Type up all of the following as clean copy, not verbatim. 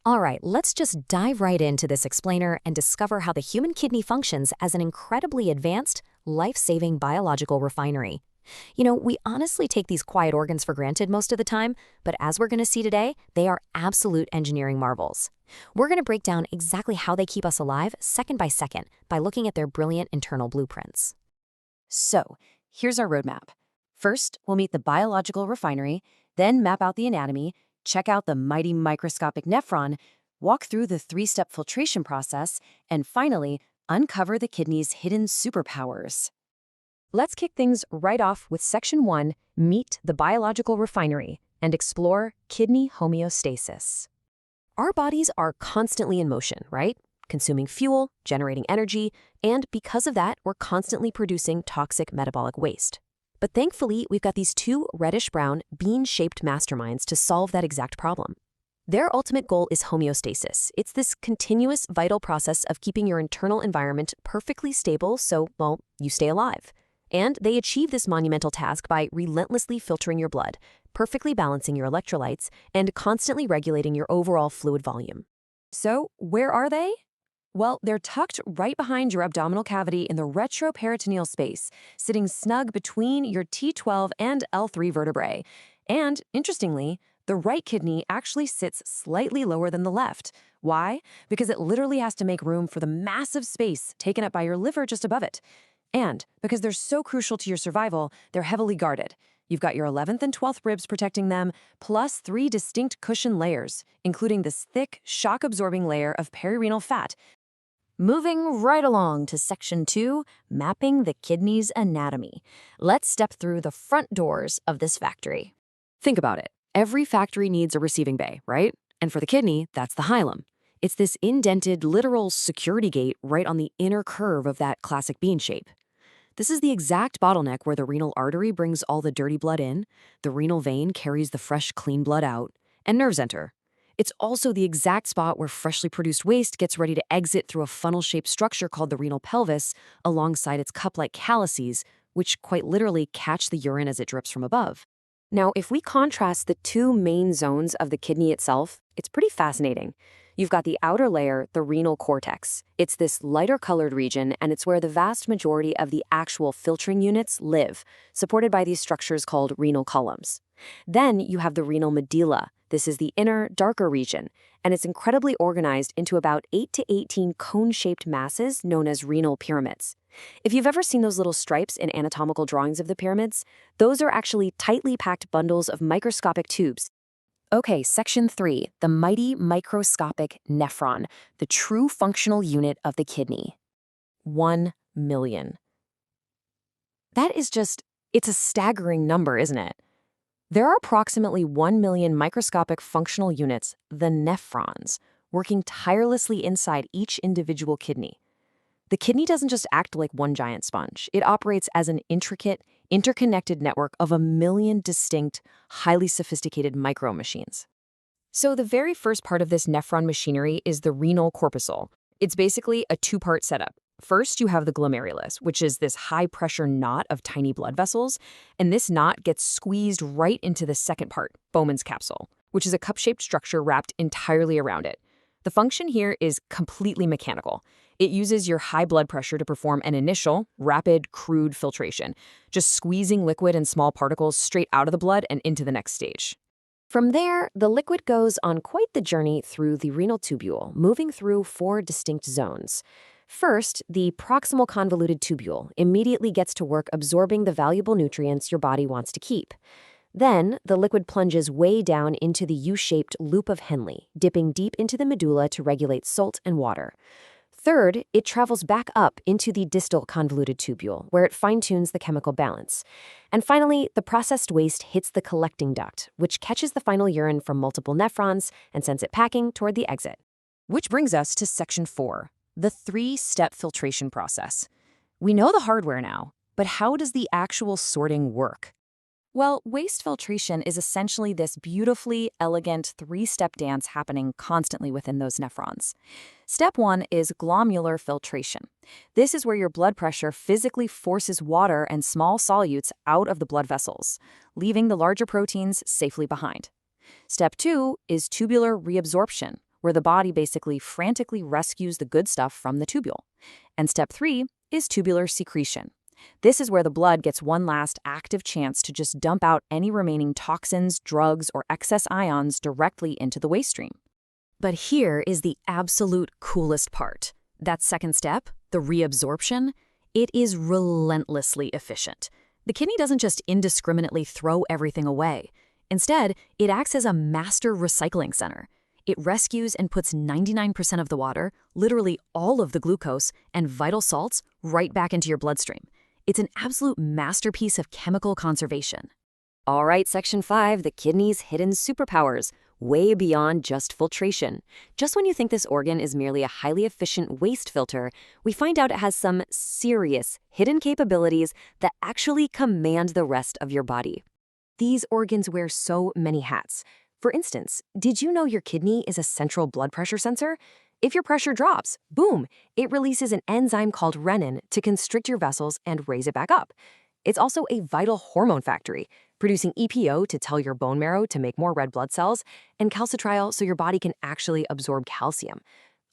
All right, let's just dive right into this explainer and discover how the human kidney functions as an incredibly advanced, life-saving biological refinery. We honestly take these quiet organs for granted most of the time, but as we're going to see today, they are absolute engineering marvels. We're going to break down exactly how they keep us alive second by looking at their brilliant internal blueprints. So, here's our roadmap. First, we'll meet the biological refinery, then map out the anatomy, check out the mighty microscopic nephron, walk through the three-step filtration process, and finally, uncover the kidney's hidden superpowers. Let's kick things right off with Section 1, Meet the Biological Refinery, and explore kidney homeostasis. Our bodies are constantly in motion, right? Consuming fuel, generating energy, and because of that, we're constantly producing toxic metabolic waste. But thankfully, we've got these two reddish-brown, bean-shaped masterminds to solve that exact problem. Their ultimate goal is homeostasis. It's this continuous, vital process of keeping your internal environment perfectly stable so, well, you stay alive. And they achieve this monumental task by relentlessly filtering your blood, perfectly balancing your electrolytes, and constantly regulating your overall fluid volume. So, where are they? Well, they're tucked right behind your abdominal cavity in the retroperitoneal space, sitting snug between your T12 and L3 vertebrae. And, interestingly, the right kidney actually sits slightly lower than the left. Why? Because it literally has to make room for the massive space taken up by your liver just above it. And because they're so crucial to your survival, they're heavily guarded. You've got your 11th and 12th ribs protecting them, plus 3 distinct cushion layers, including this thick, shock-absorbing layer of perirenal fat. Moving right along to Section 2, Mapping the Kidney's Anatomy. Let's step through the front doors of this factory. Think about it. Every factory needs a receiving bay, right? And for the kidney, that's the hilum. It's this indented, literal security gate right on the inner curve of that classic bean shape. This is the exact bottleneck where the renal artery brings all the dirty blood in, the renal vein carries the fresh, clean blood out, and nerves enter. It's also the exact spot where freshly produced waste gets ready to exit through a funnel-shaped structure called the renal pelvis alongside its cup-like calyces, which quite literally catch the urine as it drips from above. Now, if we contrast the two main zones of the kidney itself, it's pretty fascinating. You've got the outer layer, the renal cortex. It's this lighter-colored region, and it's where the vast majority of the actual filtering units live, supported by these structures called renal columns. Then you have the renal medulla. This is the inner, darker region, and it's incredibly organized into about 8 to 18 cone-shaped masses known as renal pyramids. If you've ever seen those little stripes in anatomical drawings of the pyramids, those are actually tightly packed bundles of microscopic tubes. Okay, Section 3, the mighty microscopic nephron, the true functional unit of the kidney. 1 million. That is it's a staggering number, isn't it? There are approximately 1 million microscopic functional units, the nephrons, working tirelessly inside each individual kidney. The kidney doesn't just act like one giant sponge. It operates as an intricate, interconnected network of 1 million distinct, highly sophisticated micro-machines. So the very first part of this nephron machinery is the renal corpuscle. It's basically a two-part setup. First, you have the glomerulus, which is this high-pressure knot of tiny blood vessels, and this knot gets squeezed right into the second part, Bowman's capsule, which is a cup-shaped structure wrapped entirely around it. The function here is completely mechanical. It uses your high blood pressure to perform an initial, rapid, crude filtration, just squeezing liquid and small particles straight out of the blood and into the next stage. From there, the liquid goes on quite the journey through the renal tubule, moving through 4 distinct zones. First, the proximal convoluted tubule immediately gets to work absorbing the valuable nutrients your body wants to keep. Then, the liquid plunges way down into the U-shaped loop of Henle, dipping deep into the medulla to regulate salt and water. Third, it travels back up into the distal convoluted tubule, where it fine-tunes the chemical balance. And finally, the processed waste hits the collecting duct, which catches the final urine from multiple nephrons and sends it packing toward the exit. Which brings us to Section 4, the 3-step filtration process. We know the hardware now, but how does the actual sorting work? Well, waste filtration is essentially this beautifully elegant 3-step dance happening constantly within those nephrons. Step 1 is glomerular filtration. This is where your blood pressure physically forces water and small solutes out of the blood vessels, leaving the larger proteins safely behind. Step 2 is tubular reabsorption, where the body basically frantically rescues the good stuff from the tubule. And step 3 is tubular secretion. This is where the blood gets one last active chance to just dump out any remaining toxins, drugs, or excess ions directly into the waste stream. But here is the absolute coolest part. That second step, the reabsorption, it is relentlessly efficient. The kidney doesn't just indiscriminately throw everything away. Instead, it acts as a master recycling center. It rescues and puts 99% of the water, literally all of the glucose, and vital salts right back into your bloodstream. It's an absolute masterpiece of chemical conservation. All right, Section 5, the kidney's hidden superpowers, way beyond just filtration. Just when you think this organ is merely a highly efficient waste filter, we find out it has some serious hidden capabilities that actually command the rest of your body. These organs wear so many hats. For instance, did you know your kidney is a central blood pressure sensor? If your pressure drops, boom, it releases an enzyme called renin to constrict your vessels and raise it back up. It's also a vital hormone factory, producing EPO to tell your bone marrow to make more red blood cells, and calcitriol so your body can actually absorb calcium.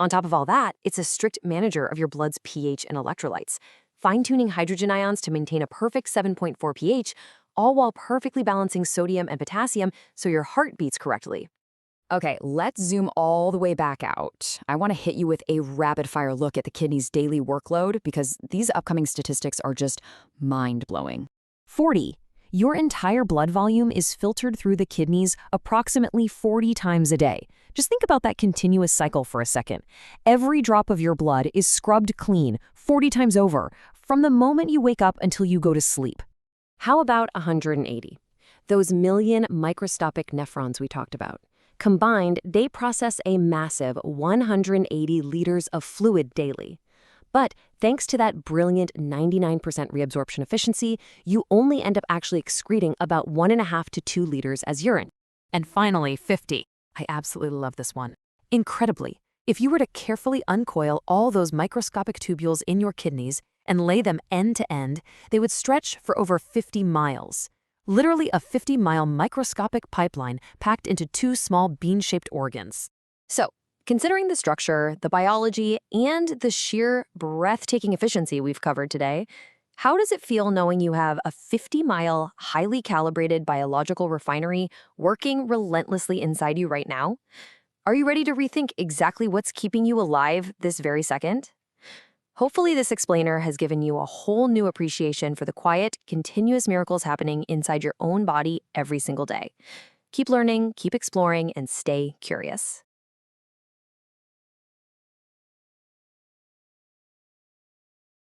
On top of all that, it's a strict manager of your blood's pH and electrolytes, fine-tuning hydrogen ions to maintain a perfect 7.4 pH, all while perfectly balancing sodium and potassium so your heart beats correctly. Okay, let's zoom all the way back out. I want to hit you with a rapid-fire look at the kidney's daily workload because these upcoming statistics are just mind-blowing. 40. Your entire blood volume is filtered through the kidneys approximately 40 times a day. Just think about that continuous cycle for a second. Every drop of your blood is scrubbed clean 40 times over, from the moment you wake up until you go to sleep. How about 180? Those million microscopic nephrons we talked about. Combined, they process a massive 180 liters of fluid daily. But thanks to that brilliant 99% reabsorption efficiency, you only end up actually excreting about 1.5 to 2 liters as urine. And finally, 50. I absolutely love this one. Incredibly, if you were to carefully uncoil all those microscopic tubules in your kidneys and lay them end to end, they would stretch for over 50 miles. Literally a 50-mile microscopic pipeline packed into 2 small bean-shaped organs. So, considering the structure, the biology, and the sheer breathtaking efficiency we've covered today, how does it feel knowing you have a 50-mile, highly calibrated biological refinery working relentlessly inside you right now? Are you ready to rethink exactly what's keeping you alive this very second? Hopefully this explainer has given you a whole new appreciation for the quiet, continuous miracles happening inside your own body every single day. Keep learning, keep exploring, and stay curious.